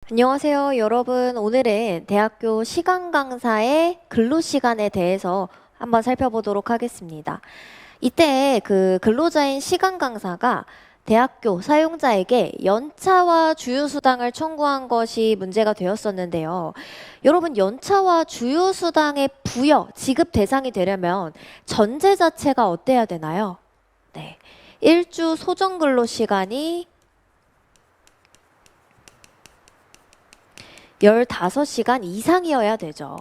안녕하세요, 여러분. 오늘은 대학교 시간 강사의 근로 시간에 대해서 한번 살펴보도록 하겠습니다. 이때 그 근로자인 시간 강사가 대학교 사용자에게 연차와 주휴수당을 청구한 것이 문제가 되었었는데요. 여러분, 연차와 주휴수당의 부여, 지급 대상이 되려면 전제 자체가 어때야 되나요? 네. 일주 소정 근로 시간이 15시간 이상이어야 되죠.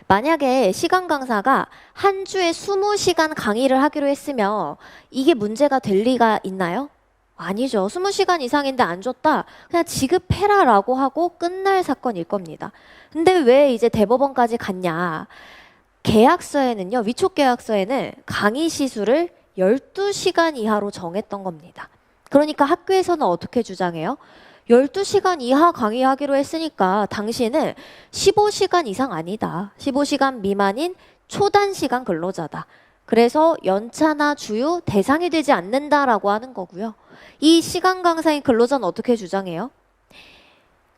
만약에 시간 강사가 한 주에 20시간 강의를 하기로 했으면 이게 문제가 될 리가 있나요? 아니죠. 20시간 이상인데 안 줬다. 그냥 지급해라 라고 하고 끝날 사건일 겁니다. 근데 왜 이제 대법원까지 갔냐? 계약서에는요, 위촉 계약서에는 강의 시수를 12시간 이하로 정했던 겁니다. 그러니까 학교에서는 어떻게 주장해요? 12시간 이하 강의하기로 했으니까 당신은 15시간 이상 아니다. 15시간 미만인 초단시간 근로자다. 그래서 연차나 주휴 대상이 되지 않는다라고 하는 거고요. 이 시간 강사인 근로자는 어떻게 주장해요?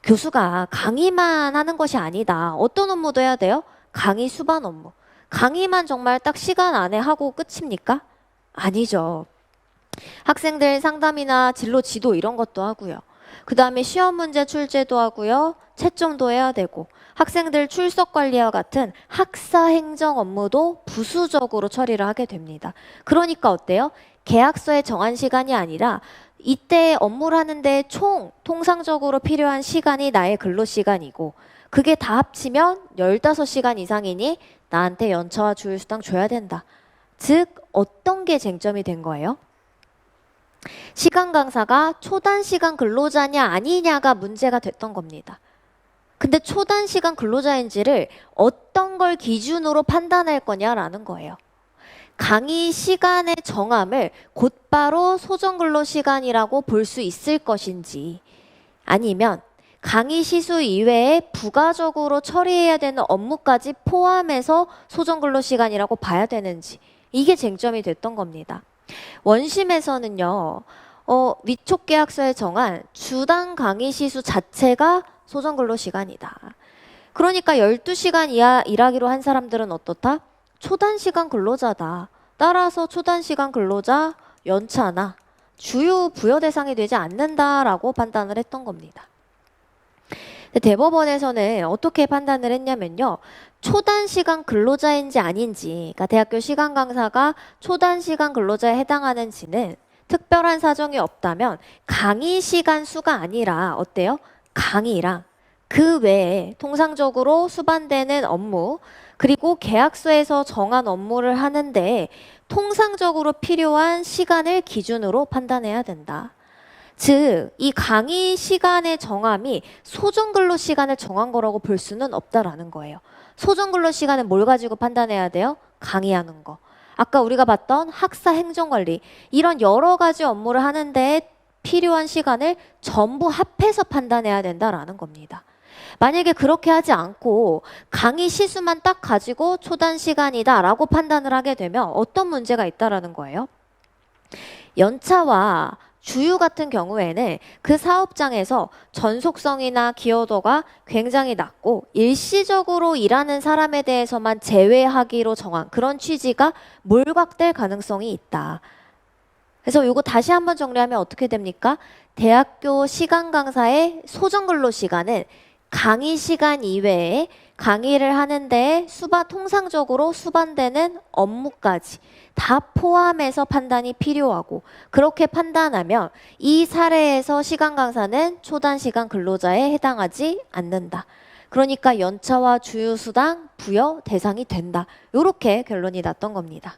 교수가 강의만 하는 것이 아니다. 어떤 업무도 해야 돼요? 강의 수반 업무. 강의만 정말 딱 시간 안에 하고 끝입니까? 아니죠. 학생들 상담이나 진로 지도 이런 것도 하고요. 그 다음에 시험 문제 출제도 하고요. 채점도 해야 되고 학생들 출석 관리와 같은 학사 행정 업무도 부수적으로 처리를 하게 됩니다. 그러니까 어때요? 계약서에 정한 시간이 아니라 이때 업무를 하는데 통상적으로 필요한 시간이 나의 근로 시간이고 그게 다 합치면 15시간 이상이니 나한테 연차와 주휴수당 줘야 된다. 즉 어떤 게 쟁점이 된 거예요? 시간 강사가 초단시간 근로자냐 아니냐가 문제가 됐던 겁니다. 근데 초단시간 근로자인지를 어떤 걸 기준으로 판단할 거냐라는 거예요. 강의 시간의 정함을 곧바로 소정근로시간이라고 볼 수 있을 것인지 아니면 강의 시수 이외에 부가적으로 처리해야 되는 업무까지 포함해서 소정근로시간이라고 봐야 되는지 이게 쟁점이 됐던 겁니다. 원심에서는요, 위촉 계약서에 정한 주당 강의 시수 자체가 소정근로 시간이다. 그러니까 12시간 이하 일하기로 한 사람들은 어떻다? 초단시간 근로자다. 따라서 초단시간 근로자 연차나 주요 부여 대상이 되지 않는다라고 판단을 했던 겁니다. 대법원에서는 어떻게 판단을 했냐면요. 초단시간 근로자인지 아닌지, 그러니까 대학교 시간 강사가 초단시간 근로자에 해당하는지는 특별한 사정이 없다면 강의 시간 수가 아니라 어때요? 강의랑 그 외에 통상적으로 수반되는 업무 그리고 계약서에서 정한 업무를 하는데 통상적으로 필요한 시간을 기준으로 판단해야 된다. 즉, 이 강의 시간의 정함이 소정근로 시간을 정한 거라고 볼 수는 없다라는 거예요. 소정근로 시간은 뭘 가지고 판단해야 돼요? 강의하는 거. 아까 우리가 봤던 학사 행정관리 이런 여러 가지 업무를 하는데 필요한 시간을 전부 합해서 판단해야 된다라는 겁니다. 만약에 그렇게 하지 않고 강의 시수만 딱 가지고 초단 시간이다 라고 판단을 하게 되면 어떤 문제가 있다라는 거예요? 연차와 주휴 같은 경우에는 그 사업장에서 전속성이나 기여도가 굉장히 낮고 일시적으로 일하는 사람에 대해서만 제외하기로 정한 그런 취지가 몰각될 가능성이 있다. 그래서 이거 다시 한번 정리하면 어떻게 됩니까? 대학교 시간 강사의 소정근로 시간은 강의 시간 이외에 강의를 하는데 통상적으로 수반되는 업무까지 다 포함해서 판단이 필요하고 그렇게 판단하면 이 사례에서 시간 강사는 초단시간 근로자에 해당하지 않는다. 그러니까 연차와 주휴수당 부여 대상이 된다. 이렇게 결론이 났던 겁니다.